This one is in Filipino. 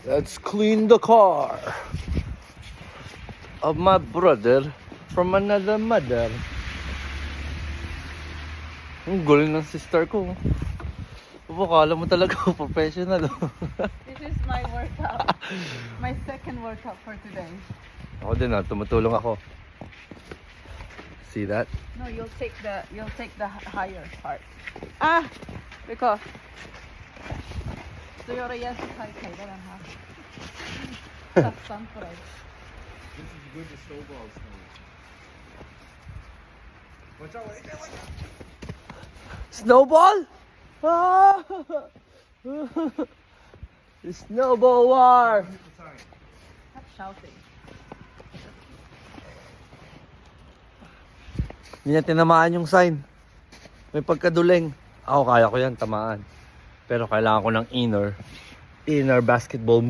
Let's clean the car of my brother from another mother. Ang gulo ng sister ko. Kala mo talaga professional. This is my workout. My second workout for today. Ako din tumutulong ako. See that? No, you'll take the higher part. Because så gör det jättehögt där den här. Tacksam för dig. This is good to snowball snow. Watch out, watch out. Snowball? Ah! The snowball war! Stop shouting. Hindi na tinamaan yung sign. May pagkaduling. Ako kaya ko yan, tamaan. Pero kailangan ko ng inner basketball